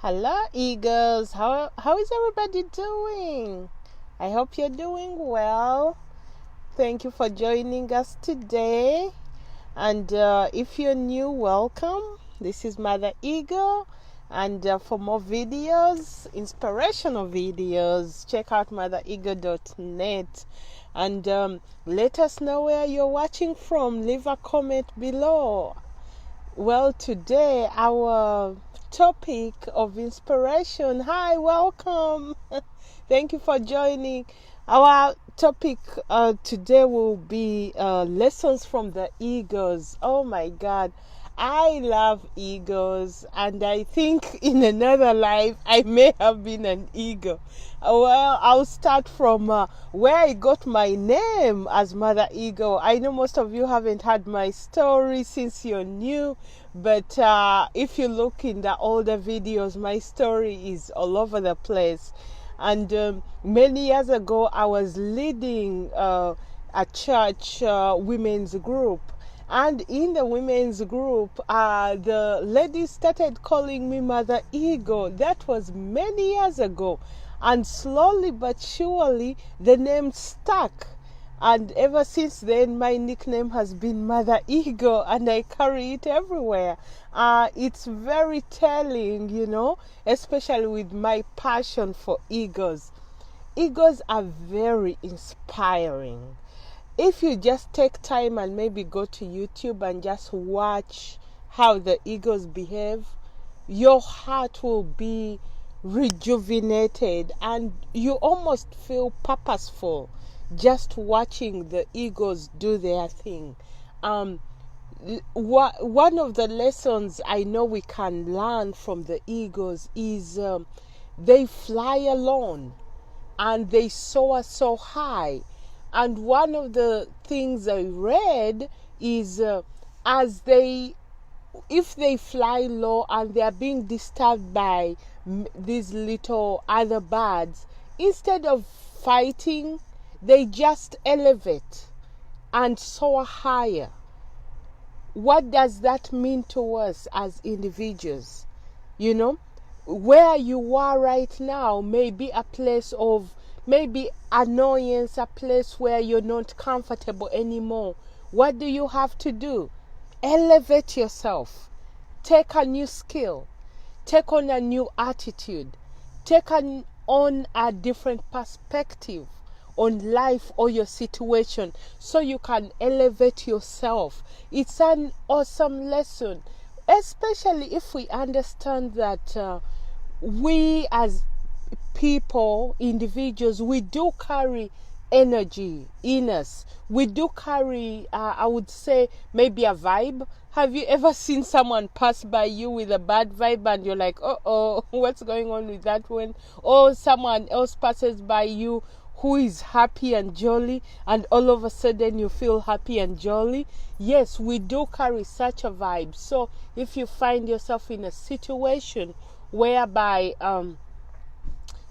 Hello, Eagles. How is everybody doing? I hope you're doing well. Thank you for joining us today. And if you're new, welcome. This is Mother Eagle. And for more videos, inspirational videos, check out mothereagle.net. And let us know where you're watching from. Leave a comment below. Well, today our topic of inspiration. Hi, welcome. Thank you for joining. Our topic today will be lessons from the eagles. Oh my God. I love eagles, and I think in another life I may have been an eagle. Well, I'll start from where I got my name as Mother Eagle. I know most of you haven't heard my story since you're new, but if you look in the older videos, my story is all over the place. And many years ago, I was leading a church women's group. And in the women's group, the ladies started calling me Mother Eagle. That was many years ago. And slowly but surely, the name stuck. And ever since then, my nickname has been Mother Eagle, and I carry it everywhere. It's very telling, especially with my passion for eagles. Eagles are very inspiring. If you just take time and maybe go to YouTube and just watch how the eagles behave, your heart will be rejuvenated and you almost feel purposeful just watching the eagles do their thing. One of the lessons I know we can learn from the eagles is they fly alone and they soar so high. And one of the things I read is if they fly low and they are being disturbed by these little other birds, instead of fighting, they just elevate and soar higher. What does that mean to us as individuals? Where you are right now may be a place of maybe annoyance, a place where you're not comfortable anymore. What do you have to do? Elevate yourself. Take a new skill. Take on a new attitude. Take on a different perspective on life or your situation so you can elevate yourself. It's an awesome lesson, especially if we understand that we as people, individuals, we do carry energy in us. We do carry, I would say, maybe a vibe. Have you ever seen someone pass by you with a bad vibe and you're like, oh, what's going on with that one? Or someone else passes by you who is happy and jolly, and all of a sudden you feel happy and jolly. Yes, we do carry such a vibe. So if you find yourself in a situation whereby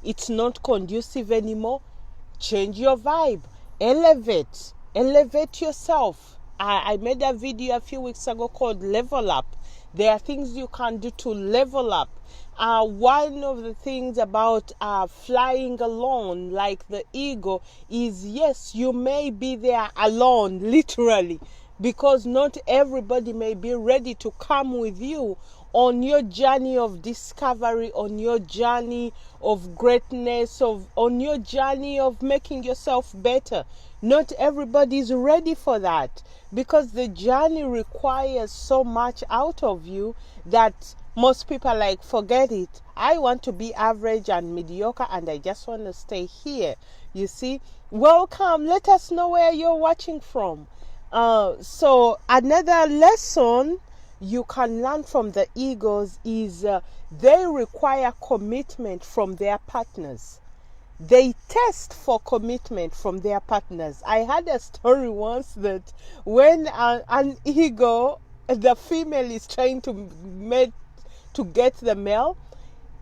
it's not conducive anymore, change your vibe. Elevate yourself. I made a video a few weeks ago called Level Up. There are things you can do to level up. One of the things about flying alone like the eagle is, yes, you may be there alone, literally, because not everybody may be ready to come with you on your journey of discovery, on your journey of greatness, on your journey of making yourself better. Not everybody is ready for that, because the journey requires so much out of you that most people are like, forget it. I want to be average and mediocre and I just want to stay here. You see? Welcome. Let us know where you're watching from. So another lesson you can learn from the eagles is they require commitment from their partners. They test for commitment from their partners. I had a story once that when an eagle, the female is trying to get the male,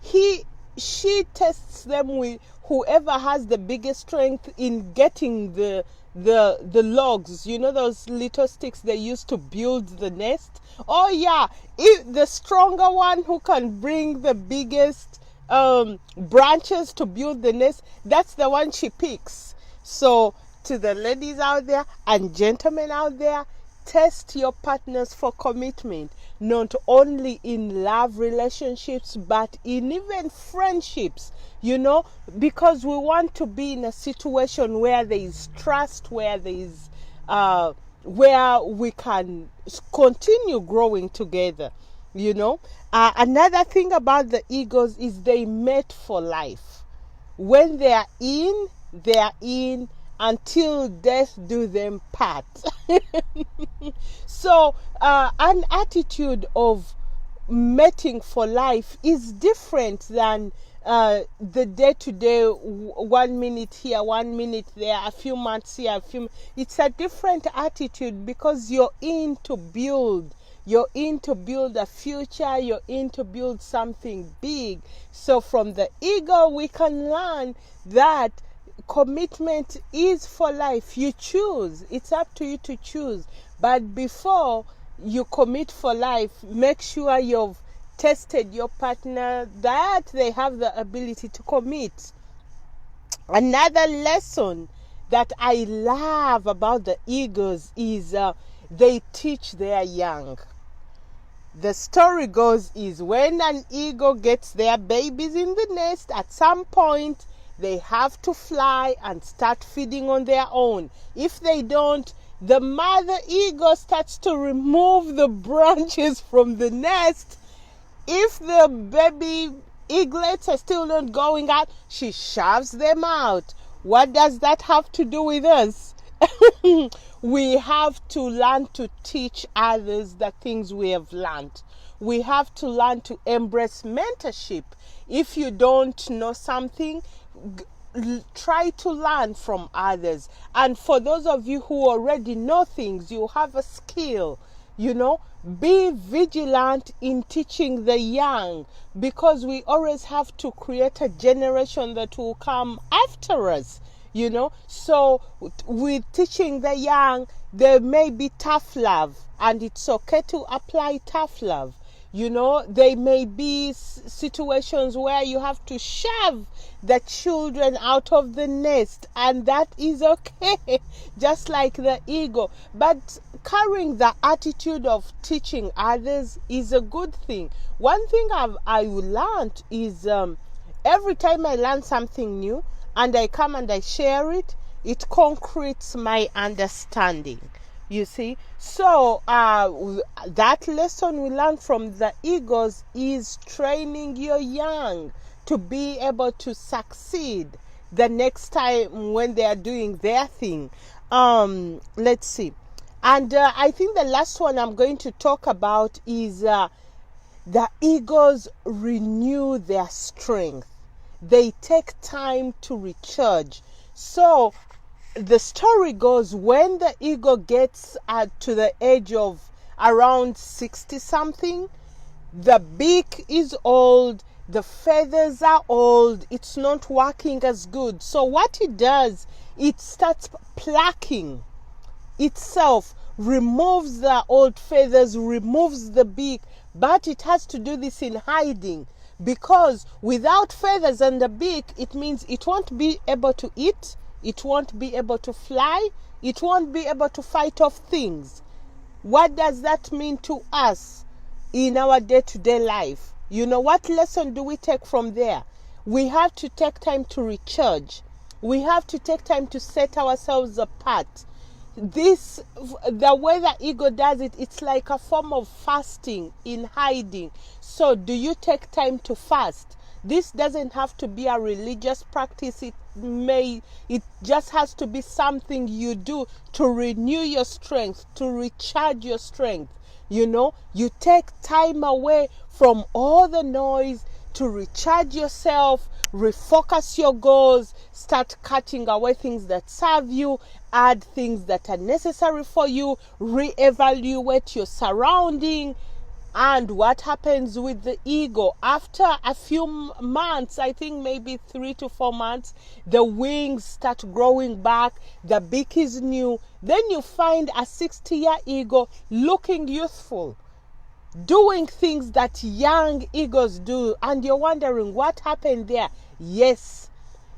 she tests them with whoever has the biggest strength in getting the the logs, those little sticks they use to build the nest. Oh yeah, if the stronger one who can bring the biggest branches to build the nest, that's the one she picks. So to the ladies out there and gentlemen out there, test your partners for commitment, not only in love relationships but in even friendships, because we want to be in a situation where there is trust, where there is where we can continue growing together. Another thing about the eagles is they mate for life. When they are in until death do them part. So an attitude of mating for life is different than the day-to-day, 1 minute here, 1 minute there, a few months here, it's a different attitude, because you're in to build a future, you're in to build something big. So from the eagle we can learn that commitment is for life. You choose. It's up to you to choose. But before you commit for life, make sure you've tested your partner, that they have the ability to commit. Another lesson that I love about the eagles is they teach their young. The story goes is when an eagle gets their babies in the nest, at some point they have to fly and start feeding on their own. If they don't, the mother eagle starts to remove the branches from the nest. If the baby eaglets are still not going out, she shoves them out. What does that have to do with us? We have to learn to teach others the things we have learned. We have to learn to embrace mentorship. If you don't know something, try to learn from others. And for those of you who already know things, you have a skill, be vigilant in teaching the young, because we always have to create a generation that will come after us. So with teaching the young, there may be tough love, and it's okay to apply tough love. There may be situations where you have to shove the children out of the nest, and that is okay, just like the eagle. But carrying the attitude of teaching others is a good thing. One thing I learned is every time I learn something new and I come and I share it, it concretes my understanding. You see, so that lesson we learn from the eagles is training your young to be able to succeed the next time when they are doing their thing. Let's see. And I think the last one I'm going to talk about is the eagles renew their strength. They take time to recharge. So the story goes, when the eagle gets to the age of around 60 something, the beak is old, the feathers are old, it's not working as good. So what it does, it starts plucking itself, removes the old feathers, removes the beak, but it has to do this in hiding, because without feathers and the beak, it means it won't be able to eat, it won't be able to fly, it won't be able to fight off things. What does that mean to us in our day-to-day life? What lesson do we take from there? We have to take time to recharge. We have to take time to set ourselves apart. The way the ego does it, it's like a form of fasting in hiding. So do you take time to fast? This doesn't have to be a religious practice. It just has to be something you do to renew your strength, to recharge your strength. You take time away from all the noise to recharge yourself, refocus your goals, start cutting away things that serve you, add things that are necessary for you, reevaluate your surrounding. And what happens with the ego? After a few months, I think maybe 3 to 4 months, the wings start growing back, the beak is new. Then you find a 60-year ego looking youthful, doing things that young egos do. And you're wondering what happened there. Yes,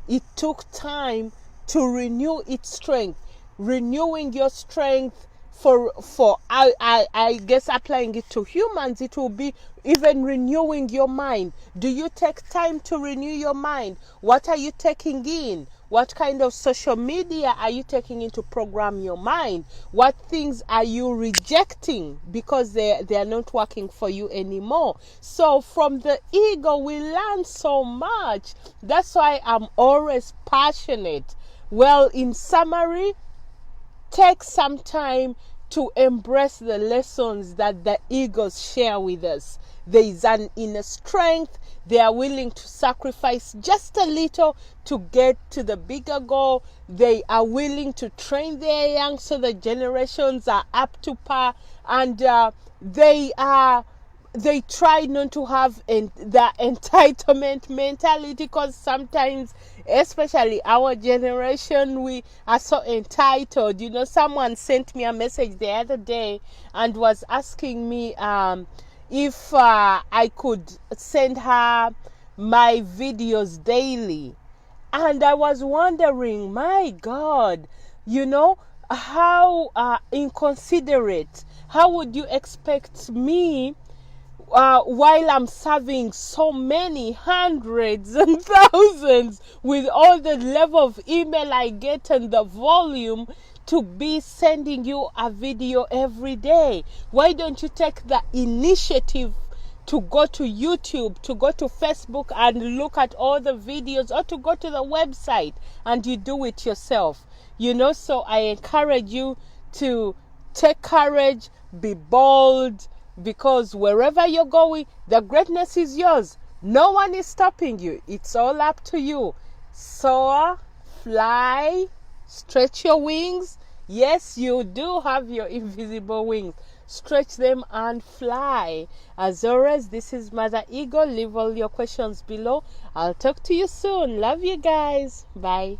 it took time to renew its strength. Renewing your strength for I guess applying it to humans, it will be even renewing your mind. Do you take time to renew your mind? What are you taking in? What kind of social media are you taking in to program your mind? What things are you rejecting because they are not working for you anymore? So from the ego we learn so much. That's why I'm always passionate. Well, in summary, take some time to embrace the lessons that the egos share with us. There is an inner strength. They are willing to sacrifice just a little to get to the bigger goal. They are willing to train their young so the generations are up to par. And they try not to have the entitlement mentality, because sometimes, especially our generation, we are so entitled. You know, someone sent me a message the other day and was asking me if I could send her my videos daily. And I was wondering, my God, you know, how inconsiderate. How would you expect me, while I'm serving so many hundreds and thousands with all the level of email I get and the volume, to be sending you a video every day? Why don't you take the initiative to go to YouTube, to go to Facebook and look at all the videos, or to go to the website and you do it yourself? You know, so I encourage you to take courage, be bold, because wherever you're going, the greatness is yours. No one is stopping you. It's all up to you. Soar, fly, stretch your wings. Yes, you do have your invisible wings. Stretch them and fly. As always, this is Mother Ego. Leave all your questions below. I'll talk to you soon. Love you guys. Bye.